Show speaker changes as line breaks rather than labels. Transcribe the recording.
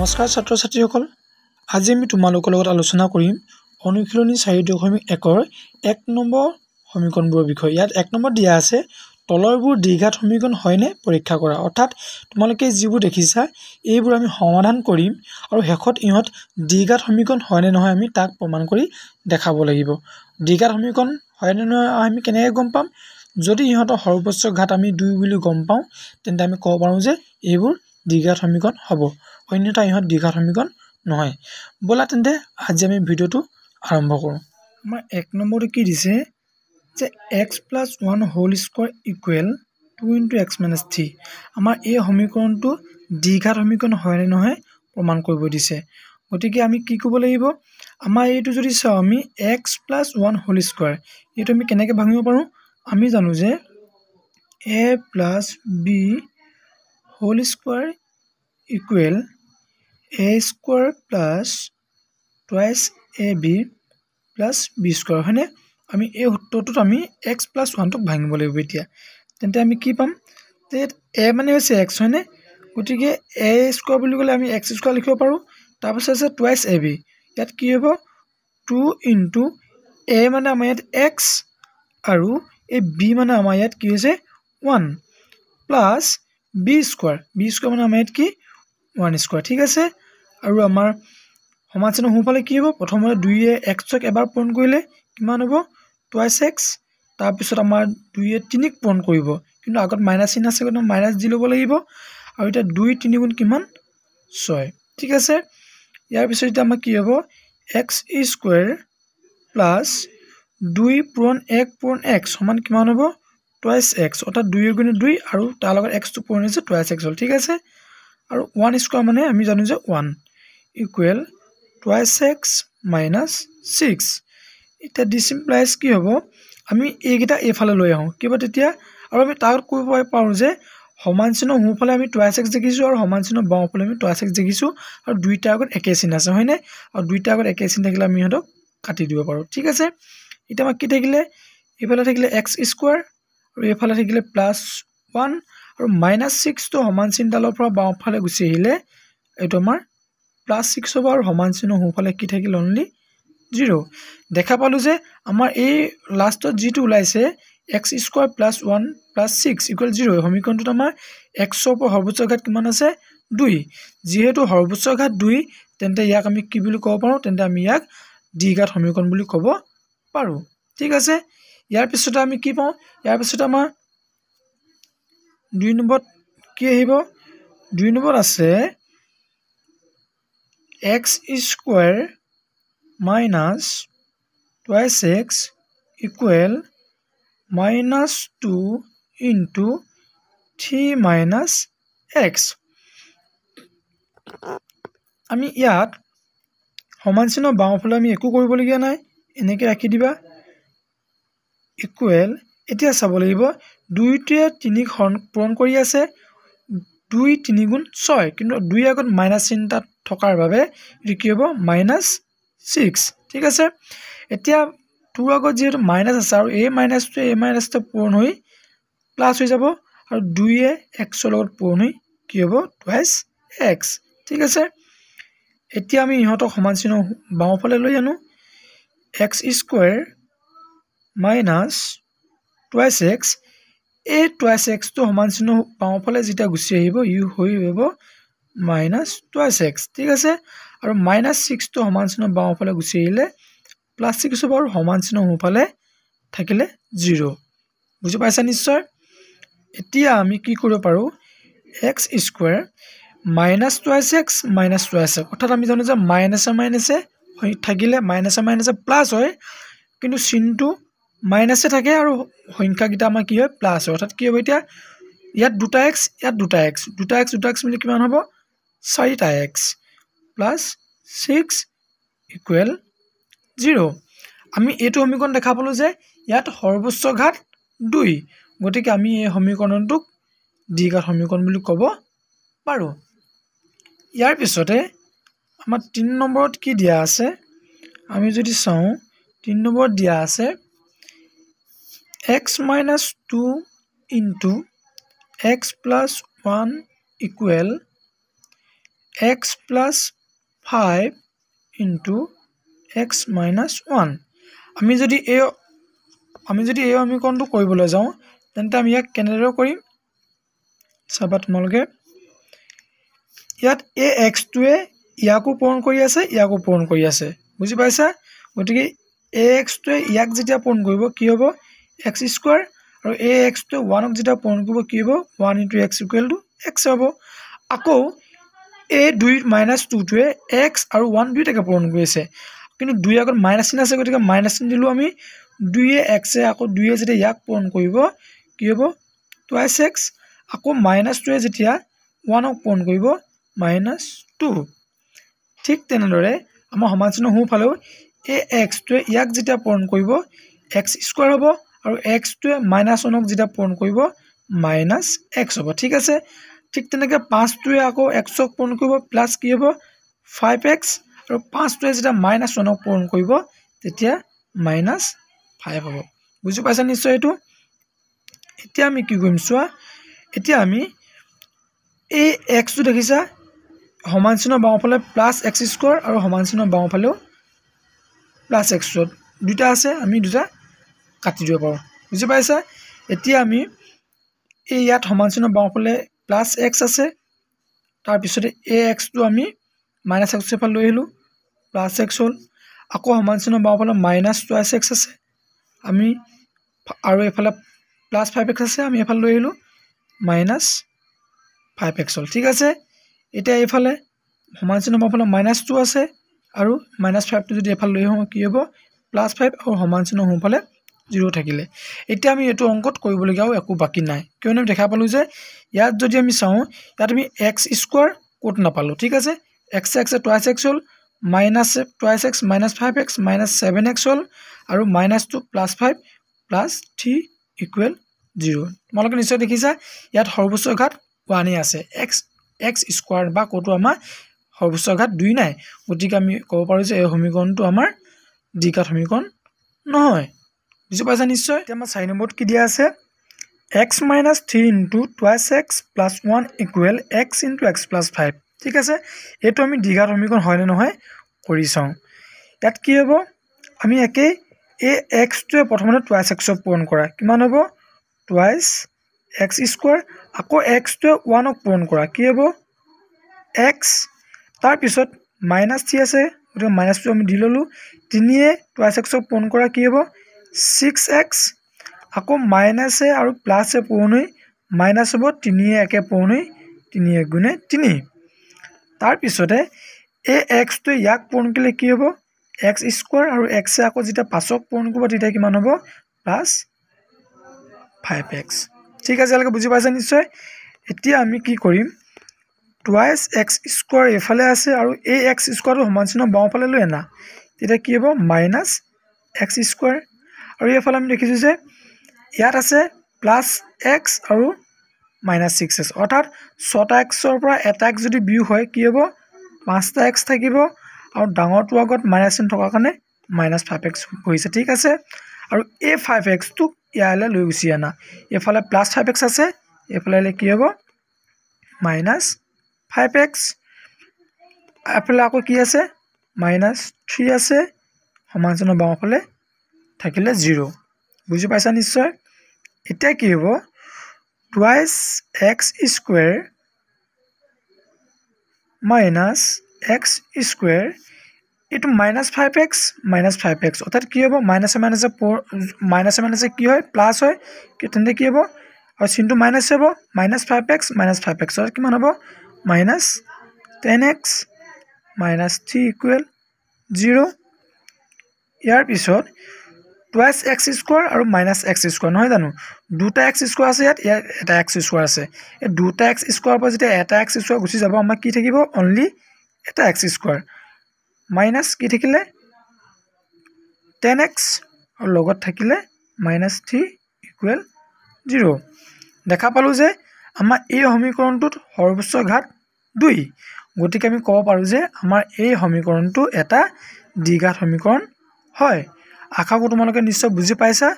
নমস্কাৰ ছাত্ৰ ছাত্ৰীসকল আজি আমি তোমালোকৰ লগত আলোচনা কৰিম অনুশীলনী 4.1 ৰ 1 নম্বৰ সমীকৰণবোৰৰ বিষয়ে। ইয়াত 1 নম্বৰ দিয়া আছে তলৰবোৰ দ্বিঘাত সমীকৰণ হয়নে পৰীক্ষা কৰা। অৰ্থাৎ তোমালোকে যিবোৰ দেখিছা এইবোৰ আমি সমাধান কৰিম আৰু শেষত ইহঁত দ্বিঘাত সমীকৰণ হয়নে নহয় আমি তাক প্ৰমাণ কৰি দেখাব লাগিব। দ্বিঘাত সমীকৰণ হয়নে নহয় আমি কেনেকৈ গম পাম? যদি ইহঁতৰ সৰ্বোচ্চ ঘাত আমি 2 বুলি গম পাওঁ তেন্তে আমি ক'ব পাৰোঁ যে এইবোৰ দ্বিঘাত সমীকৰণ হ'ব, অন্যথা ইহঁত দ্বিঘাত সমীকৰণ নহয়। ব'লা তেন্তে আজি আমি ভিডিঅ'টো আৰম্ভ কৰোঁ। আমাৰ 1 নম্বৰটো কি দিছে যে x + 1 whole square equal 2 × x - 3। আমাৰ এই সমীকৰণটো দ্বিঘাত সমীকৰণ হয়নে নহয় প্ৰমাণ কৰিব দিছে। গতিকে আমি কি কৰিব লাগিব, আমাৰ এইটো যদি চাওঁ আমি x + 1 হোল স্কোৱাৰ, এইটো আমি কেনেকৈ ভাঙিব পাৰোঁ? আমি জানো যে a + b whole square equal a square plus twice ab plus b square, হয়নে? আমি এই সূত্ৰটোত আমি x + 1টোক ভাঙিব লাগিব। এতিয়া তেন্তে আমি কি পাম যে a মানে হৈছে x, হয়নে? গতিকে a স্কোৱাৰ বুলি ক'লে আমি x স্কোৱাৰ লিখিব পাৰোঁ। তাৰপিছত আছে টুৱাইছ ab, ইয়াত কি হ'ব 2 × a মানে আমাৰ ইয়াত x আৰু এই b মানে আমাৰ ইয়াত কি হৈছে 1 প্লাছ b স্কোৱাৰ মানে আমাৰ ইয়াত কি 1 স্কোৱাৰ, ঠিক আছে। আৰু আমাৰ সমান চিহ্নৰ সোঁফালে কি হ'ব, প্ৰথমতে 2য়ে xক এবাৰ পূৰণ কৰিলে কিমান হ'ব টুৱাইছ x, তাৰপিছত আমাৰ 2য়ে 3ক পূৰণ কৰিব, কিন্তু আগত মাইনাছ চিহ্ন আছে গতিকে মাইনাছ দি ল'ব লাগিব। আৰু এতিয়া 2 × 3 = কিমান 6, ঠিক আছে। ইয়াৰ পিছত এতিয়া আমাৰ কি হ'ব x স্কোৱাৰ প্লাছ 2 পূৰণ 1 পূৰণ x সমান কিমান হ'ব টুৱাইছ x, অৰ্থাৎ 2 × 2 আৰু তাৰ লগত xটো পূৰণ হৈছে টুৱাইছ x হ'ল, ঠিক আছে। আৰু 1 স্কোৱাৰ মানে আমি জানো যে 1 ইকুৱেল টুৱাইছ x - 6। এতিয়া দিছ ইমপ্লাইজ কি হ'ব, আমি এইকেইটা এইফালে লৈ আহোঁ, কি হ'ব তেতিয়া, আৰু আমি তাত কৰিব পাৰোঁ যে সমান চিহ্নৰ সোঁফালে আমি টুৱাইছ x দেখিছোঁ আৰু সমান চিহ্নৰ বাওঁফালে আমি টুৱাইছ x দেখিছোঁ, আৰু দুইটাৰ আগত একে চিন আছে, হয়নে? আৰু দুইটাৰ আগত একে চিন থাকিলে আমি সিহঁতক কাটি দিব পাৰোঁ, ঠিক আছে। এতিয়া আমাক কি থাকিলে, এইফালে থাকিলে x স্কোৱাৰ আৰু এইফালে থাকিলে +1 আৰু -6টো সমান চিহ্নডালৰ পৰা বাওঁফালে গুচি আহিলে এইটো আমাৰ +6 হ'ব, আৰু সমান চিহ্নৰ সোঁফালে কি থাকিল অনলি 0। দেখা পালোঁ যে আমাৰ এই লাষ্টত যিটো ওলাইছে x স্কোৱাৰ +1 + 6 = 0। সমীকৰণটোত আমাৰ xৰ পৰা সৰ্বোচ্চ ঘাত কিমান আছে 2। যিহেতু সৰ্বোচ্চ ঘাত 2 তেন্তে ইয়াক আমি কি বুলি ক'ব পাৰোঁ, তেন্তে আমি ইয়াক দ্বিঘাত সমীকৰণ বুলি ক'ব পাৰোঁ, ঠিক আছে। ইয়াৰ পিছতে আমি কি পাওঁ, ইয়াৰ পিছতে আমাৰ 2 নম্বৰত কি আহিব, 2 নম্বৰত আছে x square minus twice x equal -2 × 3 - x। আমি ইয়াত সমান চিহ্নৰ বাওঁফালে আমি একো কৰিবলগীয়া নাই, এনেকৈ ৰাখি দিবা ইকুৱেল। এতিয়া চাব লাগিব 2টোৱে 3ক পূৰণ কৰি আছে, 2 × 3 = 6, কিন্তু 2 আগত মাইনাছ চিন তাত থকাৰ বাবে এইটো কি হ'ব -6, ঠিক আছে। এতিয়া 2 আগত যিহেতু মাইনাছ আছে আৰু এই মাইনাছটোৱে পূৰণ হৈ প্লাছ হৈ যাব, আৰু 2য়ে xৰ লগত পূৰণ হৈ কি হ'ব টুৱাইছ x, ঠিক আছে। এতিয়া আমি ইহঁতক সমান চিহ্ন বাওঁফালে লৈ আনো, x square minus twice x, এই টুৱাইছ xটো সমান চিহ্ন বাওঁফালে যেতিয়া গুচি আহিব হৈ যাব -টুৱাইছ x, ঠিক আছে। আৰু -6টো সমান চিহ্ন বাওঁফালে গুচি আহিলে +6 হ'ব, আৰু সমান চিহ্ন সোঁফালে থাকিলে 0। বুজি পাইছা নিশ্চয়। এতিয়া আমি কি কৰিব পাৰোঁ, x square -twice x - twice x, অৰ্থাৎ আমি জানো যে মাইনাছে থাকিলে মাইনাছে প্লাছ হয়, কিন্তু চিনটো মাইনাছে থাকে আৰু সংখ্যাকেইটা আমাৰ কি হয় প্লাছ হয়, অৰ্থাৎ কি হ'ব এতিয়া ইয়াত 2টা x ইয়াত 2টা x মিলি কিমান হ'ব 4টা x প্লাছ 6 ইকুৱেল 0। আমি এইটো সমীকৰণ দেখা পালোঁ যে ইয়াত সৰ্বোচ্চ ঘাত 2, গতিকে আমি এই সমীকৰণটোক দ্বিঘাত সমীকৰণ বুলি ক'ব পাৰোঁ। ইয়াৰ পিছতে আমাৰ 3 নম্বৰত কি দিয়া আছে, আমি যদি চাওঁ 3 নম্বৰত দিয়া আছে x - 2 × x + 1 equal x plus 5 into x minus 1 আমি যদি এই সমীকৰণটো কৰিবলৈ যাওঁ তেন্তে আমি ইয়াক কেনেদৰে কৰিম চাবা তোমালোকে ইয়াত ax টোৱে ইয়াকো পূৰণ কৰি আছে ইয়াকো পূৰণ কৰি আছে বুজি পাইছা গতিকে ax টোৱে ইয়াক যেতিয়া পূৰণ কৰিব কি হ'ব x স্কয়াৰ আৰু ax টো 1 ক যেতিয়া পূৰণ কৰিব কি হ'ব 1 * x = x হ'ব আকৌ a 2 - 2 টোৱে x আৰু 1 দুইটাকে পূৰণ কৰিছে কিন্তু 2 আগত মাইনাস চিন আছে গতিকে মাইনাস চিন দিলো আমি 2 এ x এ আকৌ 2 এ যেতিয়া ইয়াক পূৰণ কৰিব কি হ'ব twice x আকৌ -2 এ যেতিয়া 1 ক পূৰণ কৰিব -2 ঠিক তেনেদৰে আমাৰ সমানচিহ্ন সোঁফালেও ax টোৱে ইয়াক যেতিয়া পূৰণ কৰিব x স্কয়াৰ হ'ব আৰু x টোৱে -1 ক যেতিয়া পূৰণ কৰিব -x হ'ব ঠিক আছে ঠিক তেনেকৈ 5 টোৱে আকৌ x ক পূৰণ কৰিব প্লাস কি হ'ব 5x আৰু 5 টোৱে যেতিয়া -1 ক পূৰণ কৰিব তেতিয়া -5 হ'ব বুজি পাইছা নিশ্চয় এটো এতিয়া আমি কি কৰিম চোৱা এতিয়া আমি এই x টো দেখিছা সমানচিহ্ন বাওঁফালে +x² আৰু সমানচিহ্ন বাওঁফালেও +x দুটা আছে আমি দুটা কাটি দিব পাৰো বুজি পাইছা এতিয়া আমি এই ইয়াত সমানচিহ্ন বাওঁফালে +x আছে তাৰ পিছতে ax টো আমি -x ফালে লৈ আহিলো +x হ'ল আকৌ সমানচিহ্ন বাওঁফালে -2x আছে আমি আৰু এফালে +5x আছে আমি এফালে লৈ আহিলো -5x হ'ল ঠিক আছে এতিয়া এফালে সমানচিহ্ন বাওঁফালে -2 আছে আৰু -5 টো যদি এফালে লৈ আহো কি হ'ব +5 আৰু সমানচিহ্ন সোঁফালে 0 থাকিলে এতিয়া আমি এটো অংকত কৰিবলগীয়াও একো বাকি নাই কিয়নো আমি দেখা পালো যে ইয়াত যদি আমি চাও ইয়াত আমি x² কোট নাপালো ঠিক আছে x x twice x হ'ল -2x -5x -7x হ'ল আৰু -2 +5 +3 = 0 তোমালোকে নিশ্চয় দেখিছা ইয়াত সৰ্বোচ্চ ঘাত 1 আছে x² বা কোটো আমাৰ সৰ্বোচ্চ ঘাত 2 নাই গতিকে আমি ক'ব পাৰো যে এই সমীকৰণটো আমাৰ দ্বিঘাত সমীকৰণ নহয় বুজি পাইছা নিশ্চয় এতিয়া আমাৰ 4 নম্বৰত কি দিয়া আছে x - 3 * twice x + 1 = x * x + 5 ঠিক আছে এটো আমি দ্বিঘাত সমীকৰণ হয় নে নহয় কৰি চাও ইয়াত কি হ'ব আমি একে এই x টোৱে প্ৰথমতে twice x ক পূৰণ কৰা কিমান হ'ব twice x² আকৌ x টোৱে 1 ক পূৰণ কৰা কি হ'ব x তাৰ পিছত -3 আছে গতিকে -2 আমি দি ললো 3 এ twice x ক পূৰণ কৰা কি হ'ব 6x আকৌ -a আৰু +a পূৰণ হৈ মাইনাস হ'ব 3 এ একে পূৰণ হৈ 3 * 1 = 3 তাৰ পিছতে এই x টো ইয়াক পূৰণ কৰিলে কি হ'ব x² আৰু x এ আকৌ যেতিয়া 5 ক পূৰণ কৰিব তেতিয়া কিমান হ'ব +5x ঠিক আছে আলকে বুজি পাইছা নিশ্চয় এতিয়া আমি কি কৰিম twice x² এফালে আছে আৰু এই x² টো সমানচিহ্ন বাওঁফালে লৈ আনা তেতিয়া কি হ'ব -x² আৰু এফালে আমি দেখিছো যে ইয়াত আছে +x আৰু -6x অৰ্থাৎ 6টা x ৰ পৰা এটা x যদি বিয়োগ হয় কি হ'ব 5টা x থাকিব আৰু ডাঙৰটো আগত মাইনাস চিন থকা কাৰণে -5x হৈছে ঠিক আছে আৰু এই 5x টো ইয়ালে লৈ গুছি আনা এফালে +5x আছে এফালে কি হ'ব -5x এফালে আকৌ কি আছে -3 আছে সমানচিহ্ন বাওঁফালে থাকিলে 0 বুজি পাইছা নিশ্চয় এতিয়া কি হ'ব twice x² - x² এটো -5x অৰ্থাৎ কি হ'ব মাইনাসে কি হয় প্লাস হয় কি তেন্তে কি হ'ব আৰু চিনটো মাইনাস হ'ব -5x অৰ্থাৎ কিমান হ'ব -10x -3 = 0 ইয়াৰ পিছত twice x² আৰু -x² নহয় জানো দুটা x² আছে ইয়াত এটা x² আছে এই দুটা x² পৰা যেতিয়া এটা x² গুছি যাব আমাৰ কি থাকিব অনলি এটা x² মাইনাস কি থাকিলে 10x আৰু লগত থাকিলে -3 = 0 দেখা পালো যে আমাৰ এই সমীকৰণটোত সৰ্বোচ্চ ঘাত 2 গতিকে আমি ক'ব পাৰো যে আমাৰ এই সমীকৰণটো এটা দ্বিঘাত সমীকৰণ হয় আশা কৰো তোমালোকে নিশ্চয় বুজি পাইছা